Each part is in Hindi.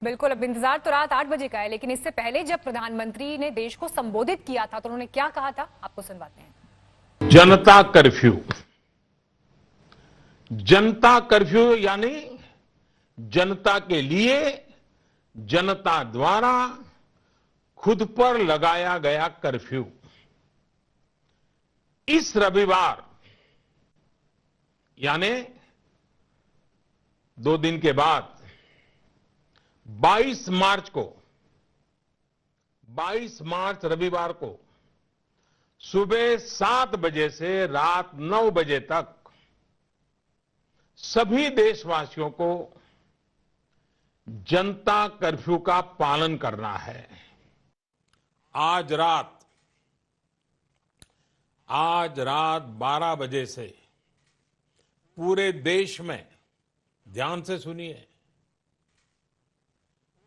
बिल्कुल, अब इंतजार तो रात 8 बजे का है, लेकिन इससे पहले जब प्रधानमंत्री ने देश को संबोधित किया था तो उन्होंने क्या कहा था, आपको सुनवाते हैं। जनता कर्फ्यू। जनता कर्फ्यू यानी जनता के लिए, जनता द्वारा खुद पर लगाया गया कर्फ्यू। इस रविवार यानी 2 दिन के बाद 22 मार्च रविवार को सुबह 7 बजे से रात 9 बजे तक सभी देशवासियों को जनता कर्फ्यू का पालन करना है। आज रात 12 बजे से पूरे देश में, ध्यान से सुनिए,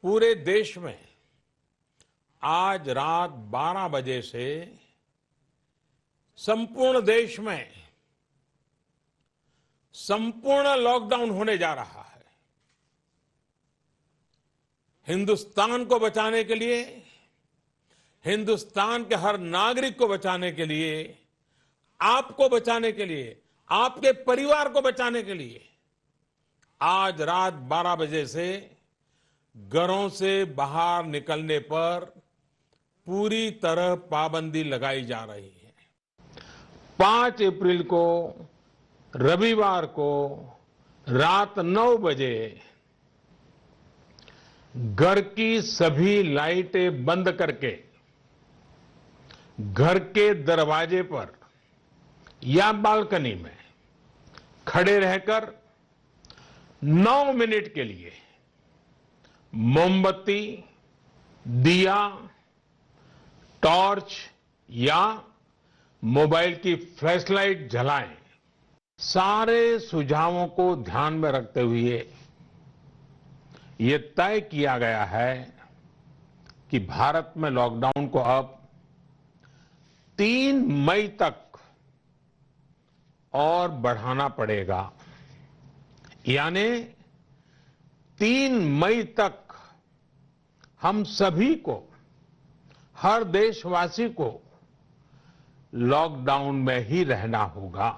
पूरे देश में आज रात 12 बजे से संपूर्ण देश में संपूर्ण लॉकडाउन होने जा रहा है। हिंदुस्तान को बचाने के लिए, हिंदुस्तान के हर नागरिक को बचाने के लिए, आपको बचाने के लिए, आपके परिवार को बचाने के लिए आज रात 12 बजे से घरों से बाहर निकलने पर पूरी तरह पाबंदी लगाई जा रही है। 5 अप्रैल को रविवार को रात 9 बजे घर की सभी लाइटें बंद करके घर के दरवाजे पर या बालकनी में खड़े रहकर 9 मिनट के लिए मोमबत्ती, दिया, टॉर्च या मोबाइल की फ्लैशलाइट जलाएं। सारे सुझावों को ध्यान में रखते हुए ये तय किया गया है कि भारत में लॉकडाउन को अब 3 मई तक और बढ़ाना पड़ेगा। यानी 3 मई तक हम सभी को, हर देशवासी को लॉकडाउन में ही रहना होगा।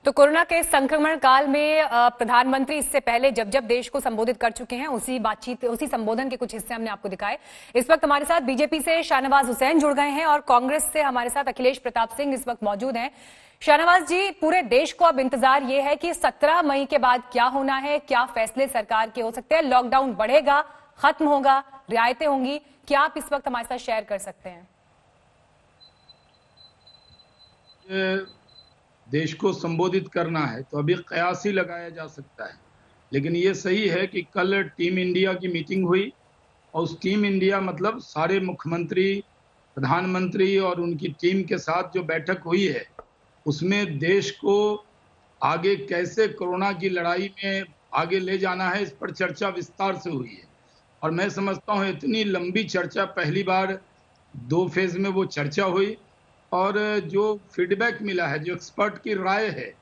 तो कोरोना के संक्रमण काल में प्रधानमंत्री इससे पहले जब जब देश को संबोधित कर चुके हैं, उसी संबोधन के कुछ हिस्से हमने आपको दिखाए। इस वक्त हमारे साथ बीजेपी से शाहनवाज हुसैन जुड़ गए हैं और कांग्रेस से हमारे साथ अखिलेश प्रताप सिंह इस वक्त मौजूद हैं। शाहनवाज जी, पूरे देश को अब इंतजार ये है कि 17 मई के बाद क्या होना है, क्या फैसले सरकार के हो सकते हैं, लॉकडाउन बढ़ेगा, खत्म होगा, रियायतें होंगी, क्या आप इस वक्त हमारे साथ शेयर कर सकते हैं? देश को संबोधित करना है तो अभी कयास ही लगाया जा सकता है, लेकिन ये सही है कि कल टीम इंडिया की मीटिंग हुई और उस टीम इंडिया मतलब सारे मुख्यमंत्री, प्रधानमंत्री और उनकी टीम के साथ जो बैठक हुई है उसमें देश को आगे कैसे कोरोना की लड़ाई में आगे ले जाना है, इस पर चर्चा विस्तार से हुई है। और मैं समझता हूँ इतनी लंबी चर्चा पहली बार 2 फेज में वो चर्चा हुई और जो फीडबैक मिला है, जो एक्सपर्ट की राय है,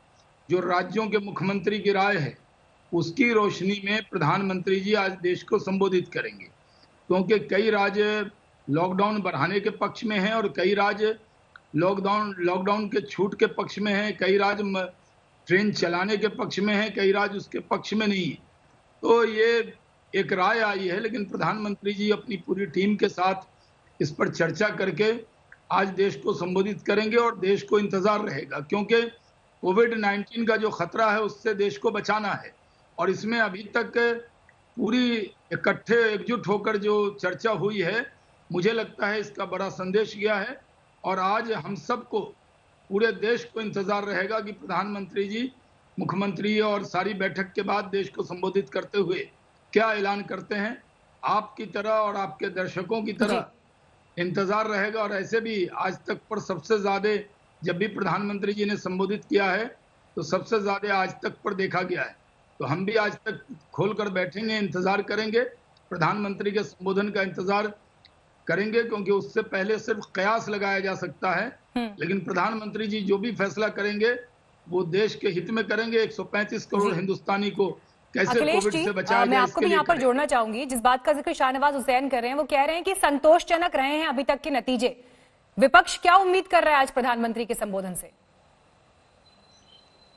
जो राज्यों के मुख्यमंत्री की राय है, उसकी रोशनी में प्रधानमंत्री जी आज देश को संबोधित करेंगे, क्योंकि कई राज्य लॉकडाउन बढ़ाने के पक्ष में हैं और कई राज्य लॉकडाउन के छूट के पक्ष में हैं, कई राज्य ट्रेन चलाने के पक्ष में हैं, कई राज्य उसके पक्ष में नहीं है। तो ये एक राय आई है, लेकिन प्रधानमंत्री जी अपनी पूरी टीम के साथ इस पर चर्चा करके आज देश को संबोधित करेंगे और देश को इंतजार रहेगा, क्योंकि कोविड-19 का जो खतरा है उससे देश को बचाना है। और इसमें अभी तक पूरी इकट्ठे एकजुट होकर जो चर्चा हुई है, मुझे लगता है इसका बड़ा संदेश गया है और आज हम सबको, पूरे देश को इंतजार रहेगा कि प्रधानमंत्री जी, मुख्यमंत्री और सारी बैठक के बाद देश को संबोधित करते हुए क्या ऐलान करते हैं। आपकी तरह और आपके दर्शकों की तरह इंतजार रहेगा। और ऐसे भी आज तक पर सबसे ज्यादा जब भी प्रधानमंत्री जी ने संबोधित किया है तो सबसे ज्यादा आज तक पर देखा गया है। तो हम भी आज तक खोलकर बैठेंगे, इंतजार करेंगे, प्रधानमंत्री के संबोधन का इंतजार करेंगे, क्योंकि उससे पहले सिर्फ कयास लगाया जा सकता है। लेकिन प्रधानमंत्री जी जो भी फैसला करेंगे वो देश के हित में करेंगे। 135 करोड़ हिंदुस्तानी को कैसे अखिलेश कोविड जी, से बचाया मैं जाए आपको इसके भी लिए यहाँ पर करें। जोड़ना चाहूंगी। जिस बात का जिक्र शाहनवाज हुसैन कर रहे हैं, वो कह रहे हैं कि संतोषजनक रहे हैं अभी तक के नतीजे। विपक्ष क्या उम्मीद कर रहा है आज प्रधानमंत्री के संबोधन से?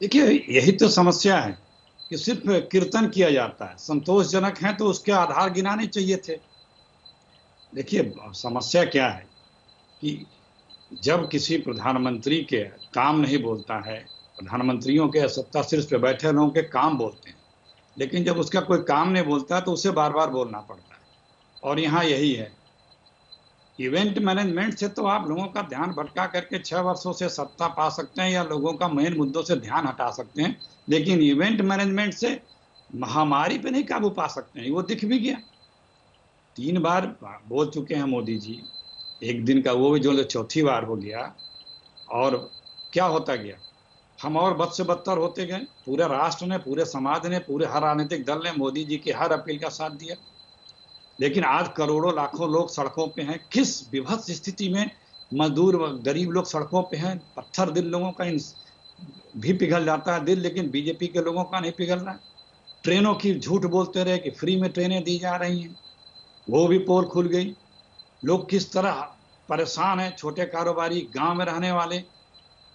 देखिए, यही तो समस्या है कि सिर्फ कीर्तन किया जाता है। संतोषजनक है तो उसके आधार गिनाने चाहिए थे। देखिए, समस्या क्या है कि जब किसी प्रधानमंत्री के काम नहीं बोलता है, प्रधानमंत्रियों के सत्ता शीर्ष पे बैठे लोगों के काम बोलते हैं, लेकिन जब उसका कोई काम नहीं बोलता है तो उसे बार बार बोलना पड़ता है। और यहाँ यही है, इवेंट मैनेजमेंट से तो आप लोगों का ध्यान भटका करके 6 वर्षों से सत्ता पा सकते हैं या लोगों का मेन मुद्दों से ध्यान हटा सकते हैं, लेकिन इवेंट मैनेजमेंट से महामारी पे नहीं काबू पा सकते हैं। वो दिख भी गया, 3 बार बोल चुके हैं मोदी जी, एक दिन का वो भी जो चौथी बार हो गया। और क्या होता गया, हम और बद से बदतर होते गए। पूरे राष्ट्र ने, पूरे समाज ने, पूरे हर राजनीतिक दल ने मोदी जी की हर अपील का साथ दिया, लेकिन आज करोड़ों लाखों लोग सड़कों पे हैं। किस विभत्स स्थिति में मजदूर गरीब लोग सड़कों पे हैं। पत्थर दिल लोगों का भी पिघल जाता है दिल, लेकिन बीजेपी के लोगों का नहीं पिघल रहा है। ट्रेनों की झूठ बोलते रहे कि फ्री में ट्रेनें दी जा रही हैं, वो भी पोल खुल गई। लोग किस तरह परेशान हैं, छोटे कारोबारी, गांव में रहने वाले।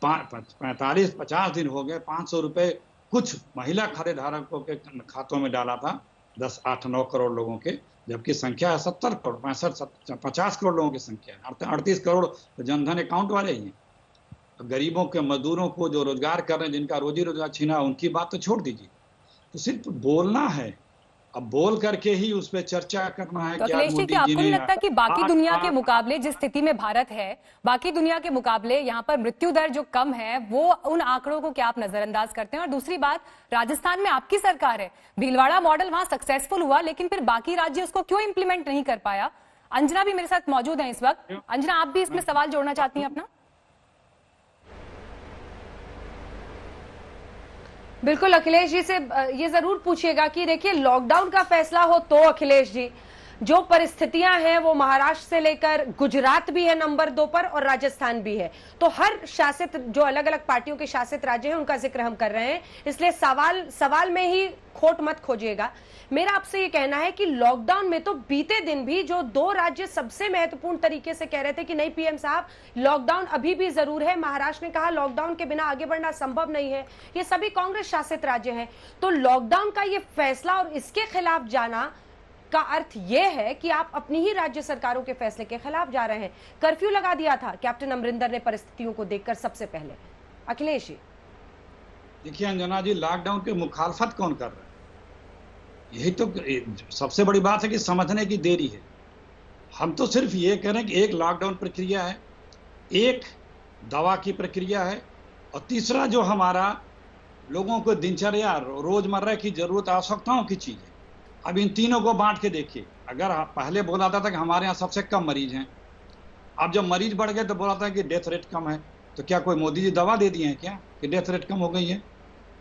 45-50 दिन हो गए, 500 रुपए कुछ महिला खाते धारकों के खातों में डाला था, 10, 8, 9 करोड़ लोगों के, जबकि संख्या है 70 करोड़, 65, 50 करोड़ लोगों की संख्या है। 38 करोड़ तो जनधन अकाउंट वाले ही हैं। तो गरीबों के, मजदूरों को जो रोजगार कर रहे हैं, जिनका रोजी रोजगार छीना, उनकी बात तो छोड़ दीजिए। तो सिर्फ बोलना है, अब बोल करके ही उस पर चर्चा करना है। तो अखिलेश जी, क्या आपको नहीं लगता कि बाकी दुनिया के मुकाबले जिस स्थिति में भारत है, बाकी दुनिया के मुकाबले यहाँ पर मृत्यु दर जो कम है, वो उन आंकड़ों को क्या आप नजरअंदाज करते हैं? और दूसरी बात, राजस्थान में आपकी सरकार है, भीलवाड़ा मॉडल वहां सक्सेसफुल हुआ, लेकिन फिर बाकी राज्य उसको क्यों इंप्लीमेंट नहीं कर पाया? अंजना भी मेरे साथ मौजूद है इस वक्त। अंजना, आप भी इसमें सवाल जोड़ना चाहती हैं अपना? बिल्कुल, अखिलेश जी से ये जरूर पूछिएगा कि देखिए, लॉकडाउन का फैसला हो तो अखिलेश जी, जो परिस्थितियां हैं वो महाराष्ट्र से लेकर गुजरात भी है नंबर 2 पर और राजस्थान भी है। तो हर शासित, जो अलग अलग पार्टियों के शासित राज्य हैं, उनका जिक्र हम कर रहे हैं, इसलिए सवाल में ही खोट मत खोजिएगा। मेरा आपसे ये कहना है कि लॉकडाउन में तो बीते दिन भी जो 2 राज्य सबसे महत्वपूर्ण तरीके से कह रहे थे कि नहीं पीएम साहब, लॉकडाउन अभी भी जरूर है, महाराष्ट्र ने कहा लॉकडाउन के बिना आगे बढ़ना संभव नहीं है, ये सभी कांग्रेस शासित राज्य हैं। तो लॉकडाउन का ये फैसला और इसके खिलाफ जाना का अर्थ यह है कि आप अपनी ही राज्य सरकारों के फैसले के खिलाफ जा रहे हैं। कर्फ्यू लगा दिया था कैप्टन अमरिंदर ने परिस्थितियों को देखकर सबसे पहले। अखिलेश जी, देखिए अंजना जी, लॉकडाउन की मुखालफत कौन कर रहा है? यही तो सबसे बड़ी बात है कि समझने की देरी है। हम तो सिर्फ ये कह रहे हैं कि एक लॉकडाउन प्रक्रिया है, एक दवा की प्रक्रिया है, और तीसरा जो हमारा लोगों को दिनचर्या, रोजमर्रा की जरूरत, आवश्यकताओं की चीज है। अब इन तीनों को बांट के देखिए। अगर पहले बोला था कि हमारे यहाँ सबसे कम मरीज हैं, अब जब मरीज बढ़ गए तो बोला था कि डेथ रेट कम है। तो क्या कोई मोदी जी दवा दे दिए हैं क्या कि डेथ रेट कम हो गई है?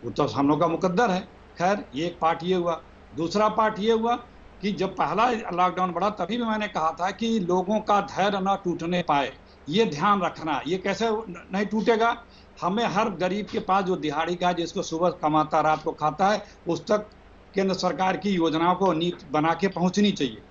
वो तो हम लोग का मुकद्दर है। खैर, ये एक पार्ट ये हुआ। दूसरा पार्ट ये हुआ कि जब पहला लॉकडाउन बढ़ा तभी भी मैंने कहा था कि लोगों का धैर्य ना टूटने पाए, ये ध्यान रखना। ये कैसे नहीं टूटेगा? हमें हर गरीब के पास जो दिहाड़ी का, जिसको सुबह कमाता रात को खाता है, उस तक केंद्र सरकार की योजनाओं को नीति बना के पहुंचनी चाहिए।